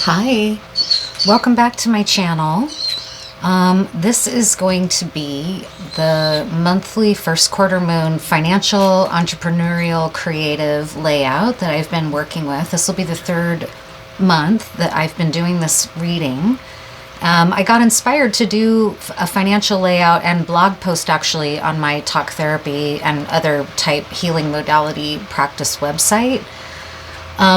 Hi, welcome back to my channel. This is going to be the monthly first quarter moon financial, entrepreneurial, creative layout that I've been working with. This will be the third month that I've been doing this reading. I got inspired to do a financial layout and blog post actually on my talk therapy and other type healing modality practice website.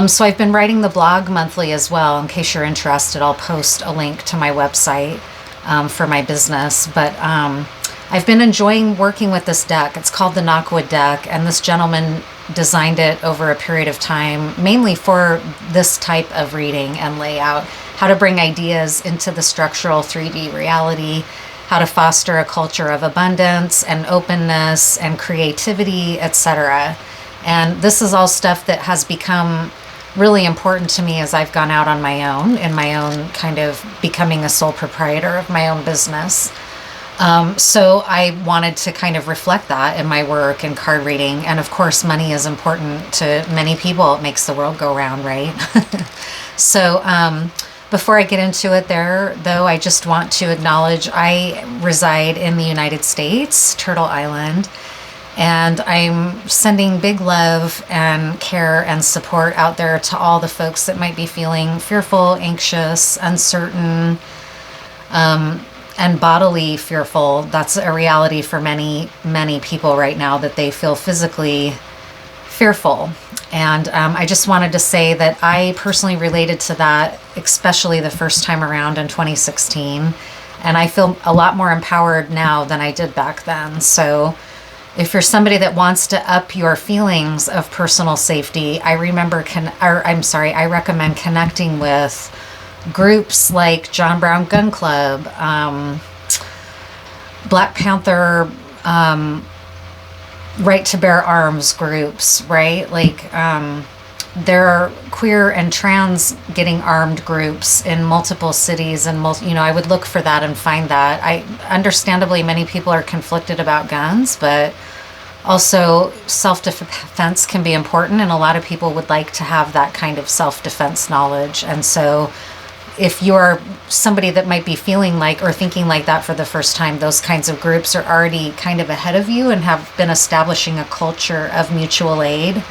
So I've been writing the blog monthly as well. In case you're interested, I'll post a link to my website for my business. But I've been enjoying working with this deck. It's called the Knockwood deck, and this gentleman designed it over a period of time, mainly for this type of reading and layout, how to bring ideas into the structural 3D reality, how to foster a culture of abundance and openness and creativity, etc. And this is all stuff that has become really important to me as I've gone out on my own, in my own kind of becoming a sole proprietor of my own business. So I wanted to kind of reflect that in my work and card reading. And of course, money is important to many people. It makes the world go round, right? So before I get into it there, though, I just want to acknowledge I reside in the United States, Turtle Island. And I'm sending big love and care and support out there to all the folks that might be feeling fearful, anxious, uncertain, and bodily fearful. That's a reality for many, many people right now, that they feel physically fearful. And I just wanted to say that I personally related to that, especially the first time around in 2016. And I feel a lot more empowered now than I did back then. So if you're somebody that wants to up your feelings of personal safety, I recommend connecting with groups like John Brown Gun Club, Black Panther, Right to Bear Arms groups, right? Like there are queer and trans getting armed groups in multiple cities, and I would look for that and find that. Understandably, many people are conflicted about guns, but also self-defense can be important, and a lot of people would like to have that kind of self-defense knowledge. And so if you're somebody that might be feeling like or thinking like that for the first time, those kinds of groups are already kind of ahead of you and have been establishing a culture of mutual aid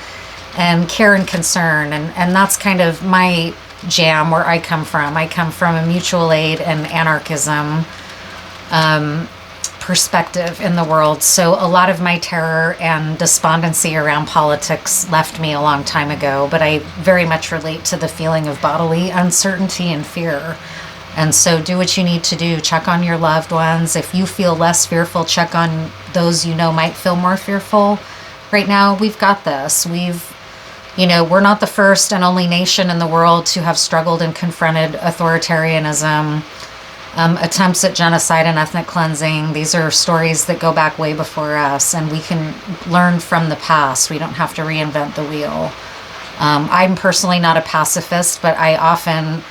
and care and concern. And that's kind of my jam, where I come from. I come from a mutual aid and anarchism perspective in the world. So a lot of my terror and despondency around politics left me a long time ago, but I very much relate to the feeling of bodily uncertainty and fear. And so do what you need to do. Check on your loved ones. If you feel less fearful, check on those you know might feel more fearful. Right now, we've got this. We're not the first and only nation in the world to have struggled and confronted authoritarianism, attempts at genocide and ethnic cleansing. These are stories that go back way before us, and we can learn from the past. We don't have to reinvent the wheel. I'm personally not a pacifist, but I often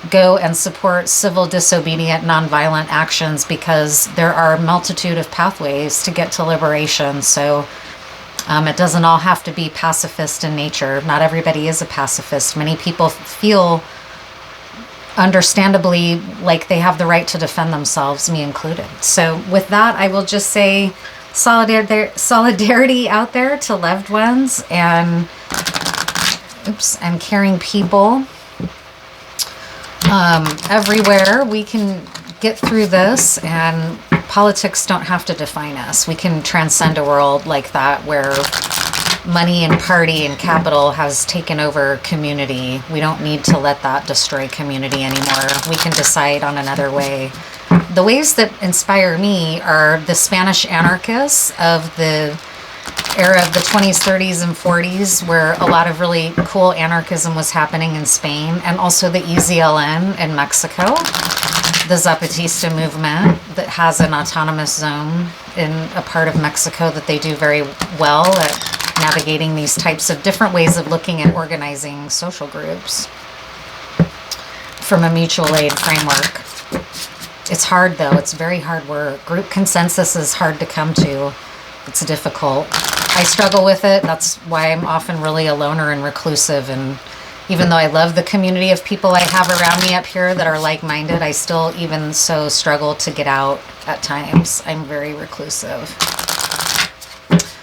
go and support civil, disobedient, nonviolent actions because there are a multitude of pathways to get to liberation. So it doesn't all have to be pacifist in nature. Not everybody is a pacifist. Many people feel understandably like they have the right to defend themselves, me included. So with that, I will just say solidarity out there to loved ones and caring people everywhere. We can get through this, and politics don't have to define us. We can transcend a world like that where money and party and capital has taken over community. We don't need to let that destroy community anymore. We can decide on another way. The ways that inspire me are the Spanish anarchists of the era of the 20s, 30s, and 40s, where a lot of really cool anarchism was happening in Spain, and also the EZLN in Mexico, the Zapatista movement that has an autonomous zone in a part of Mexico that they do very well at navigating these types of different ways of looking at organizing social groups from a mutual aid framework. It's hard, though. It's very hard work. Group consensus is hard to come to. It's difficult. I struggle with it. That's why I'm often really a loner and reclusive, and Even though I love the community of people I have around me up here that are like-minded, I still even so struggle to get out at times. I'm very reclusive.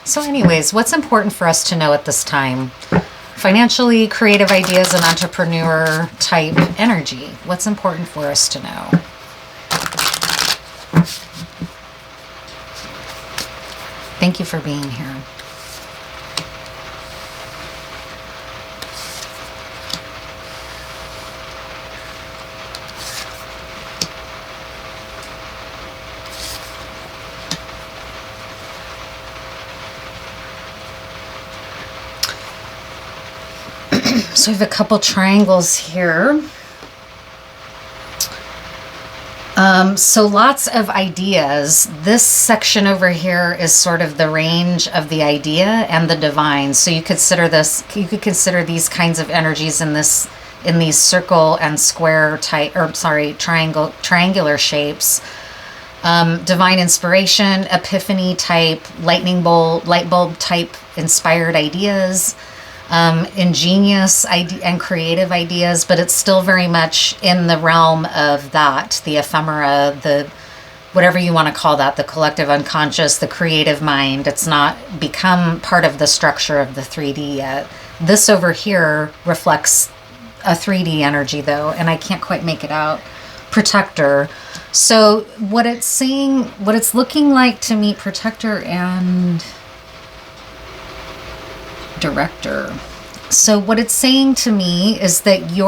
So anyways, what's important for us to know at this time? Financially, creative ideas, and entrepreneur type energy. What's important for us to know? Thank you for being here. So I have a couple triangles here. So lots of ideas. This section over here is sort of the range of the idea and the divine. So you could consider these kinds of energies in these circle and square type, or sorry, triangular shapes. Divine inspiration, epiphany type, light bulb type inspired ideas. Ingenious and creative ideas, but it's still very much in the realm of that, the ephemera, the whatever you want to call that, the collective unconscious, the creative mind. It's not become part of the structure of the 3D yet. This over here reflects a 3D energy though, and I can't quite make it out. Protector. So what it's saying, what it's looking like to meet protector and director. So what it's saying to me is that you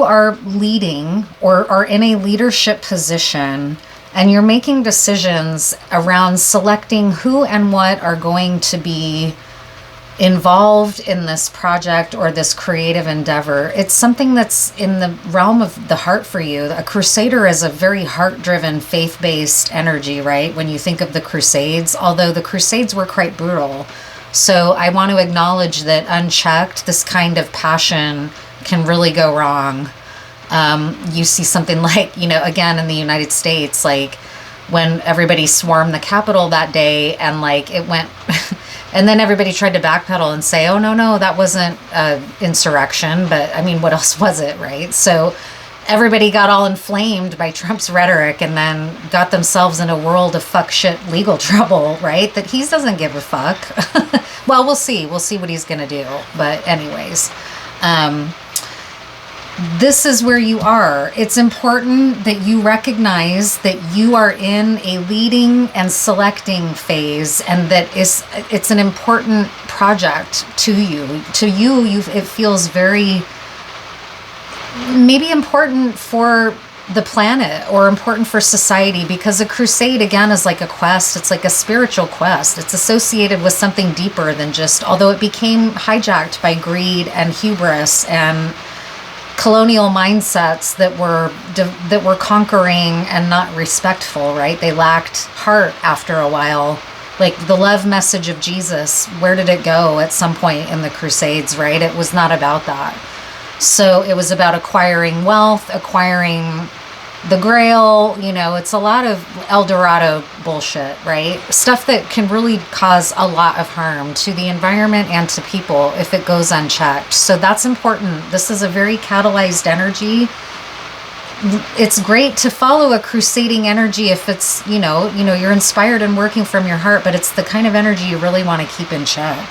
are leading or are in a leadership position, and you're making decisions around selecting who and what are going to be involved in this project or this creative endeavor. It's something that's in the realm of the heart for you. A crusader is a very heart-driven, faith-based energy, right? When you think of the Crusades, although the Crusades were quite brutal. So I want to acknowledge that unchecked, this kind of passion can really go wrong. You see something like, again, in the United States, like when everybody swarmed the Capitol that day and like it went... And then everybody tried to backpedal and say, oh, no, that wasn't insurrection. But I mean, what else was it, right? So everybody got all inflamed by Trump's rhetoric and then got themselves in a world of fuck shit legal trouble, right? That he doesn't give a fuck. Well, we'll see. We'll see what he's going to do. But anyways, this is where you are. It's important that you recognize that you are in a leading and selecting phase, and that it's an important project to you. It feels very maybe important for the planet or important for society, because a crusade, again, is like a quest. It's like a spiritual quest. It's associated with something deeper than just, although it became hijacked by greed and hubris and colonial mindsets that were conquering and not respectful, right? They lacked heart after a while. Like the love message of Jesus, where did it go at some point in the Crusades, right? It was not about that. So it was about acquiring wealth, acquiring the Grail. It's a lot of El Dorado bullshit, right? Stuff that can really cause a lot of harm to the environment and to people if it goes unchecked. So that's important. This is a very catalyzed energy. It's great to follow a crusading energy if it's, you're inspired and working from your heart, but it's the kind of energy you really want to keep in check.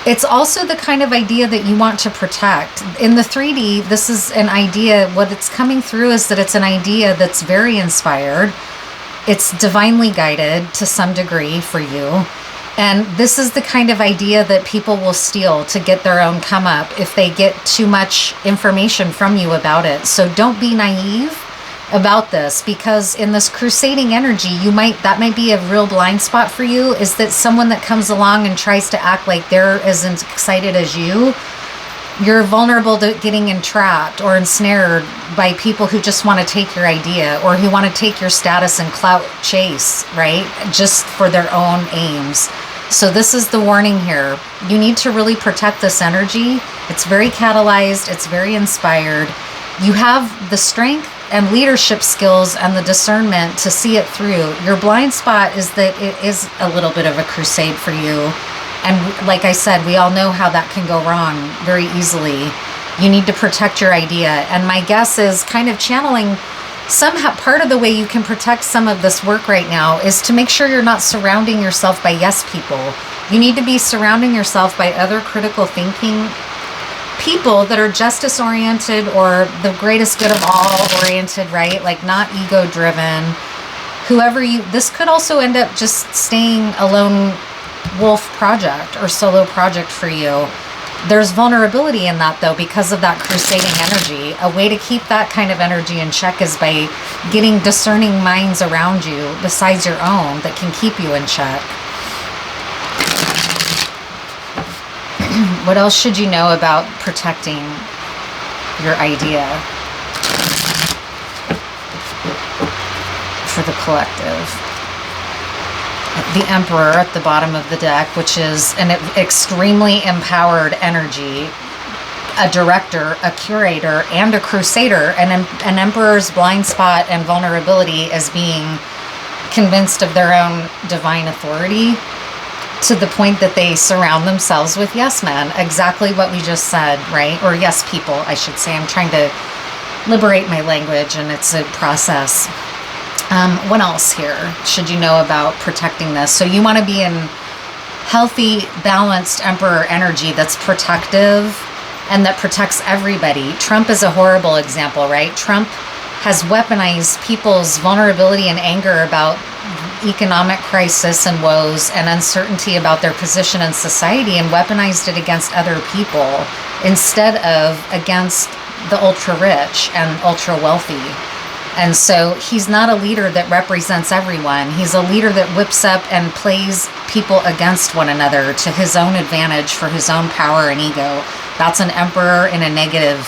It's also the kind of idea that you want to protect. In the 3D, this is an idea, what it's coming through is that it's an idea that's very inspired. It's divinely guided to some degree for you. And this is the kind of idea that people will steal to get their own come up if they get too much information from you about it. So don't be naive about this, because in this crusading energy, that might be a real blind spot for you, is that someone that comes along and tries to act like they're as excited as you're vulnerable to getting entrapped or ensnared by people who just want to take your idea or who want to take your status and clout chase, right? Just for their own aims. So this is the warning here. You need to really protect this energy. It's very catalyzed. It's very inspired. You have the strength and leadership skills and the discernment to see it through. Your blind spot is that it is a little bit of a crusade for you. And like I said, we all know how that can go wrong very easily. You need to protect your idea. And my guess is kind of channeling somehow. Part of the way you can protect some of this work right now is to make sure you're not surrounding yourself by yes people. You need to be surrounding yourself by other critical thinking people that are justice oriented or the greatest good of all oriented, right? Like not ego driven. Whoever you, this could also end up just staying a lone wolf project or solo project for you. There's vulnerability in that though, because of that crusading energy. A way to keep that kind of energy in check is by getting discerning minds around you besides your own that can keep you in check. What else should you know about protecting your idea for the collective? The Emperor at the bottom of the deck, which is an extremely empowered energy, a director, a curator, and a crusader. And an Emperor's blind spot and vulnerability is being convinced of their own divine authority, to the point that they surround themselves with yes men. Exactly what we just said, right? Or yes people, I should say. I'm trying to liberate my language, and it's a process. What else here should you know about protecting this? So you want to be in healthy, balanced Emperor energy that's protective and that protects everybody. Trump is a horrible example, right? Trump has weaponized people's vulnerability and anger about economic crisis and woes and uncertainty about their position in society, and weaponized it against other people instead of against the ultra rich and ultra wealthy. And so he's not a leader that represents everyone. He's a leader that whips up and plays people against one another to his own advantage for his own power and ego. That's an emperor in a negative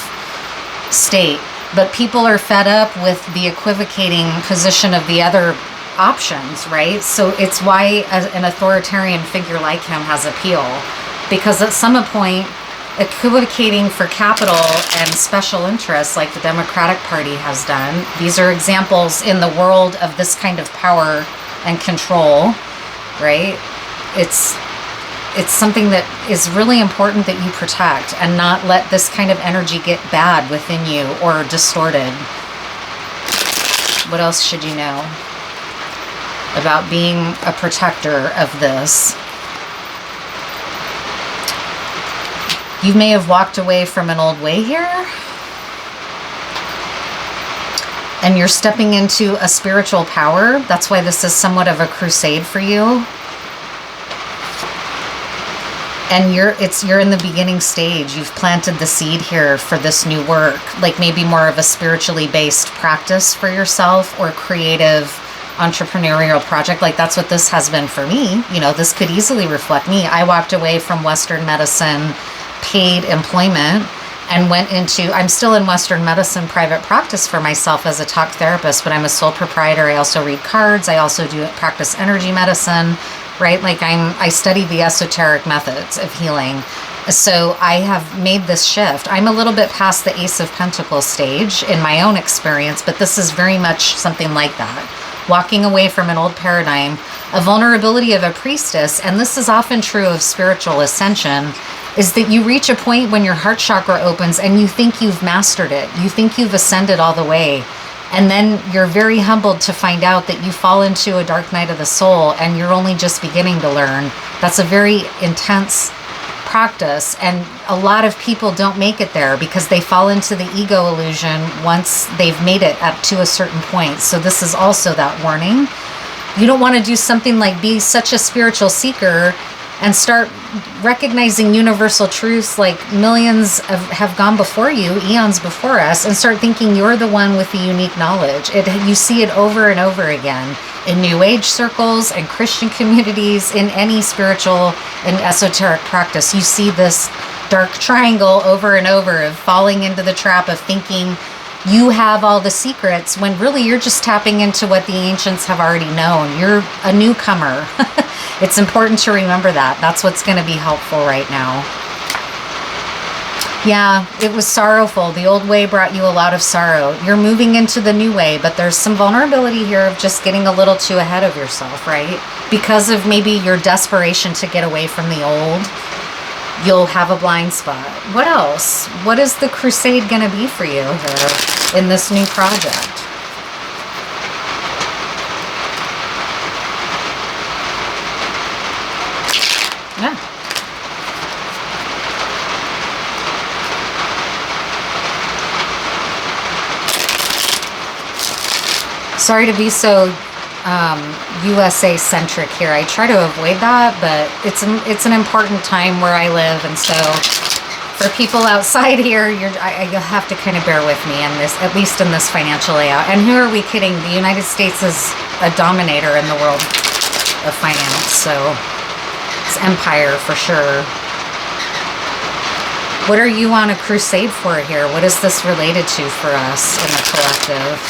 state. But people are fed up with the equivocating position of the other options, right? So it's why an authoritarian figure like him has appeal, because at some point equivocating for capital and special interests like the Democratic Party has done. These are examples in the world of this kind of power and control, right? It's something that is really important that you protect and not let this kind of energy get bad within you or distorted. What else should you know about being a protector of this? You may have walked away from an old way here, and you're stepping into a spiritual power. That's why this is somewhat of a crusade for you. And you're in the beginning stage. You've planted the seed here for this new work, like maybe more of a spiritually based practice for yourself or creative entrepreneurial project. Like that's what this has been for me. You know, this could easily reflect me. I walked away from Western medicine paid employment and went into, I'm still in Western medicine private practice for myself as a talk therapist, but I'm a sole proprietor. I also read cards. I also practice energy medicine, right? Like I study the esoteric methods of healing. So I have made this shift. I'm a little bit past the Ace of Pentacles stage in my own experience, but this is very much something like that. Walking away from an old paradigm, a vulnerability of a priestess, and this is often true of spiritual ascension, is that you reach a point when your heart chakra opens and you think you've mastered it. You think you've ascended all the way. And then you're very humbled to find out that you fall into a dark night of the soul and you're only just beginning to learn. That's a very intense practice, and a lot of people don't make it there because they fall into the ego illusion once they've made it up to a certain point. So this is also that warning. You don't want to do something like be such a spiritual seeker and start recognizing universal truths like millions have gone before you, eons before us, and start thinking you're the one with the unique knowledge. You see it over and over again in New Age circles and Christian communities, in any spiritual and esoteric practice. You see this dark triangle over and over of falling into the trap of thinking you have all the secrets when really you're just tapping into what the ancients have already known. You're a newcomer. It's important to remember that. That's what's going to be helpful right now. Yeah, it was sorrowful. The old way brought you a lot of sorrow. You're moving into the new way, but there's some vulnerability here of just getting a little too ahead of yourself, right? because of maybe your desperation to get away from the old, you'll have a blind spot. What else? What is the crusade going to be for you here in this new project? Yeah. Sorry to be so USA centric here. I try to avoid that, but it's an important time where I live, and so for people outside here, you'll have to kind of bear with me in this, at least in this financial layout. And who are we kidding? The United States is a dominator in the world of finance, so it's empire for sure. What are you on a crusade for here? What is this related to for us in the collective?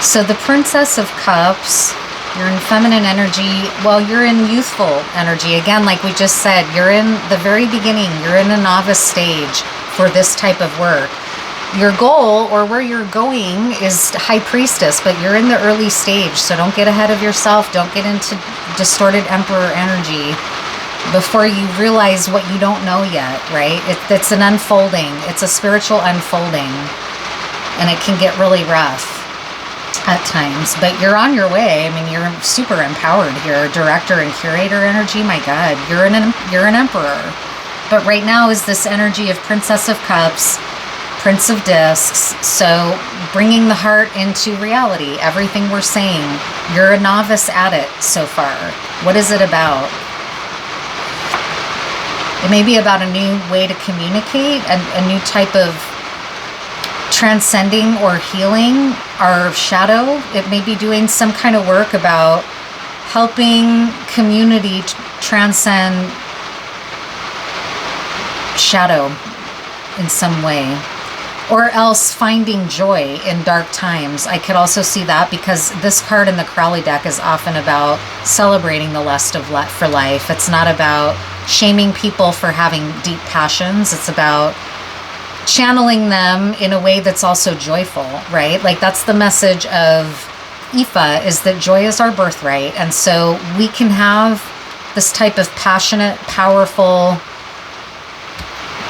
So the Princess of Cups, you're in feminine energy. Well, you're in youthful energy. Again, like we just said, you're in the very beginning. You're in a novice stage for this type of work. Your goal, or where you're going, is High Priestess, but you're in the early stage, so don't get ahead of yourself. Don't get into distorted Emperor energy before you realize what you don't know yet, right? It's an unfolding. It's a spiritual unfolding, and it can get really rough at times, but you're on your way. I mean, you're super empowered here. Director and curator energy, my God, you're an emperor. But right now is this energy of Princess of Cups, Prince of Discs, so bringing the heart into reality. Everything we're saying, you're a novice at it so far. What is it about? It may be about a new way to communicate, a new type of transcending or healing our shadow. It may be doing some kind of work about helping community transcend shadow in some way, or else finding joy in dark times. I could also see that, because this card in the Crowley deck is often about celebrating the lust of for life. It's not about shaming people for having deep passions. It's about channeling them in a way that's also joyful, right? Like, that's the message of Ifa, is that joy is our birthright. And so we can have this type of passionate, powerful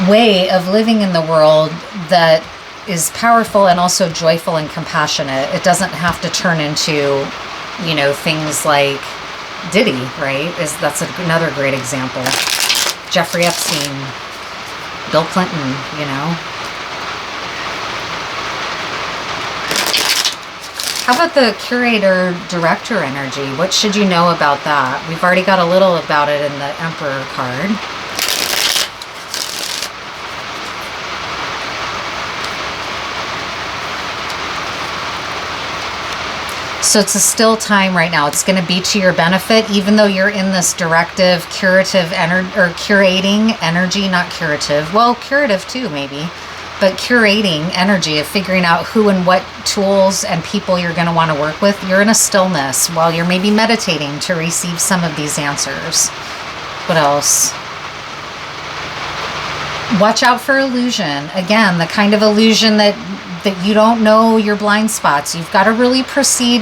way of living in the world that is powerful and also joyful and compassionate. It doesn't have to turn into, you know, things like Diddy, right? That's another great example. Jeffrey Epstein, Bill Clinton, you know. How about the curator director energy? What should you know about that? We've already got a little about it in the Emperor card. So it's a still time right now. It's going to be to your benefit, even though you're in this directive, curative, or curating energy, not curative. Well, curative too, maybe, but curating energy of figuring out who and what tools and people you're going to want to work with. You're in a stillness while you're maybe meditating to receive some of these answers. What else? Watch out for illusion. Again, the kind of illusion that you don't know your blind spots. You've got to really proceed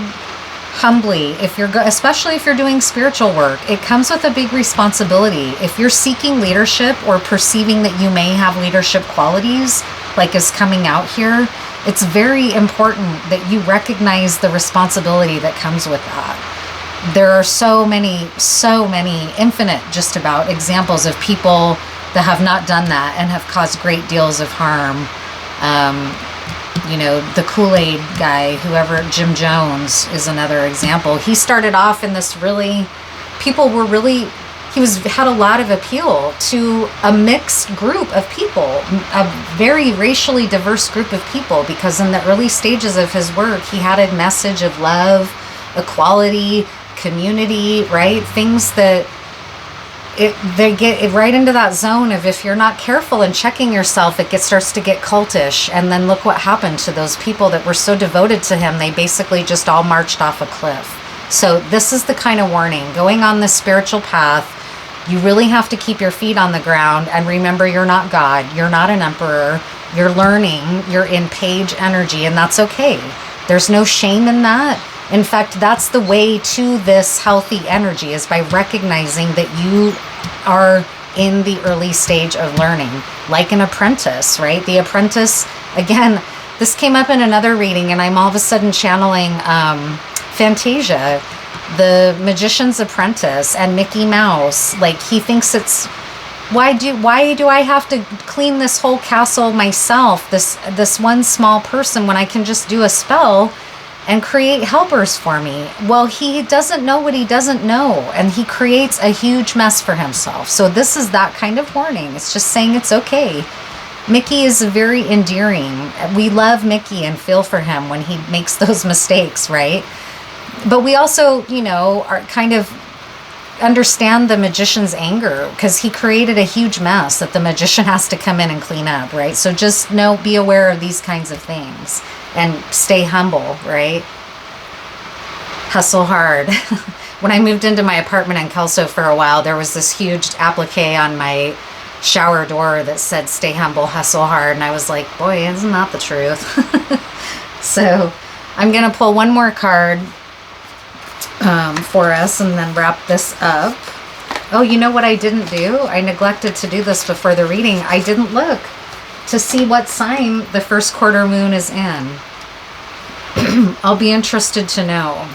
humbly. Especially if you're doing spiritual work, it comes with a big responsibility. If you're seeking leadership or perceiving that you may have leadership qualities, like is coming out here, it's very important that you recognize the responsibility that comes with that. There are so many, infinite just about examples of people that have not done that and have caused great deals of harm. You know, the Kool-Aid guy, whoever, Jim Jones is another example. He started off in this really, had a lot of appeal to a mixed group of people, a very racially diverse group of people, because in the early stages of his work, he had a message of love, equality, community, right? Things that they get right into that zone of, if you're not careful and checking yourself, it starts to get cultish. And then look what happened to those people that were so devoted to him. They basically just all marched off a cliff. So this is the kind of warning. Going on this spiritual path, you really have to keep your feet on the ground and remember, you're not God. You're not an emperor. You're learning, you're in page energy, and that's okay. There's no shame in that. In fact, that's the way to this healthy energy, is by recognizing that you are in the early stage of learning, like an apprentice, right? The apprentice, again, this came up in another reading, and I'm all of a sudden channeling Fantasia, the magician's apprentice, and Mickey Mouse. Like, he thinks it's, why do I have to clean this whole castle myself, this one small person, when I can just do a spell and create helpers for me? Well, he doesn't know what he doesn't know, and he creates a huge mess for himself. So this is that kind of warning. It's just saying it's okay. Mickey is very endearing. We love Mickey and feel for him when he makes those mistakes, right? But we also, you know, are kind of understand the magician's anger, because he created a huge mess that the magician has to come in and clean up, right? So just be aware of these kinds of things and stay humble, right? Hustle hard. When I moved into my apartment in Kelso for a while, there was this huge applique on my shower door that said stay humble, hustle hard, and I was like, boy, isn't that the truth? So I'm gonna pull one more card for us and then wrap this up. Oh, you know what I didn't do? I neglected to do this before the reading. I didn't look to see what sign the first quarter moon is in. I'll be interested to know.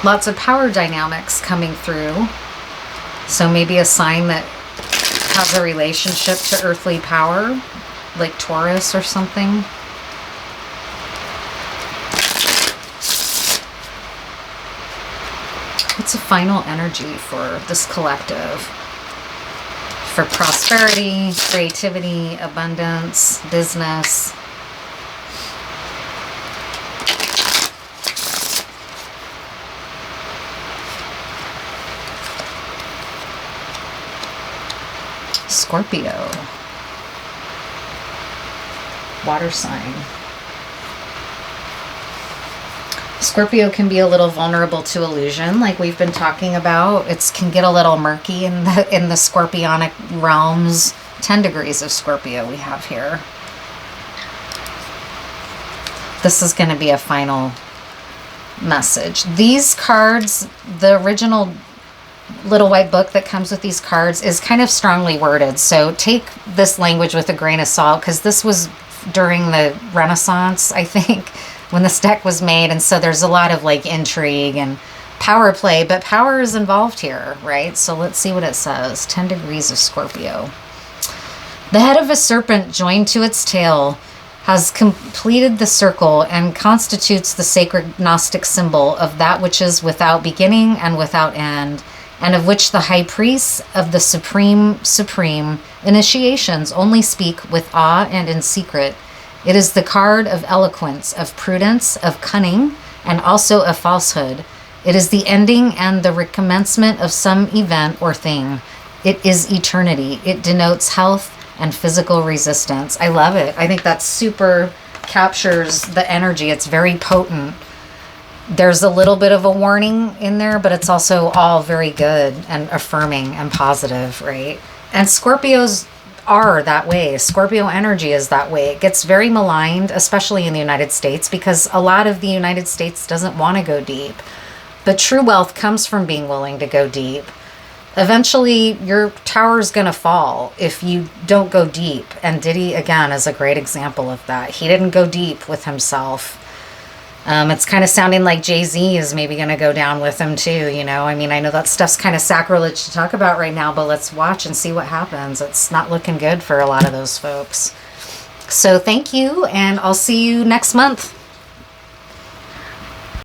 Lots of power dynamics coming through. So maybe a sign that has a relationship to earthly power, like Taurus or something. What's a final energy for this collective? For prosperity, creativity, abundance, business. Scorpio. Water sign. Scorpio can be a little vulnerable to illusion, like we've been talking about. It can get a little murky in the scorpionic realms. 10 degrees of Scorpio we have here. This is going to be a final message. These cards, the original little white book that comes with these cards, is kind of strongly worded. So take this language with a grain of salt, because this was during the Renaissance, I think, when this deck was made, and so there's a lot of like intrigue and power play, but power is involved here, right? So let's see what it says. 10 degrees of Scorpio. The head of a serpent joined to its tail has completed the circle and constitutes the sacred Gnostic symbol of that which is without beginning and without end, and of which the high priests of the supreme initiations only speak with awe and in secret. It is the card of eloquence, of prudence, of cunning, and also of falsehood. It is the ending and the recommencement of some event or thing. It is eternity. It denotes health and physical resistance. I love it. I think that super captures the energy. It's very potent. There's a little bit of a warning in there, but it's also all very good and affirming and positive, right? And Scorpios are that way. Scorpio energy is that way. It gets very maligned, especially in the United States, because a lot of the United States doesn't want to go deep. But true wealth comes from being willing to go deep. Eventually, your tower is going to fall if you don't go deep. And Diddy, again, is a great example of that. He didn't go deep with himself. It's kind of sounding like Jay-Z is maybe going to go down with him too, you know? I mean, I know that stuff's kind of sacrilege to talk about right now, but let's watch and see what happens. It's not looking good for a lot of those folks. So thank you, and I'll see you next month.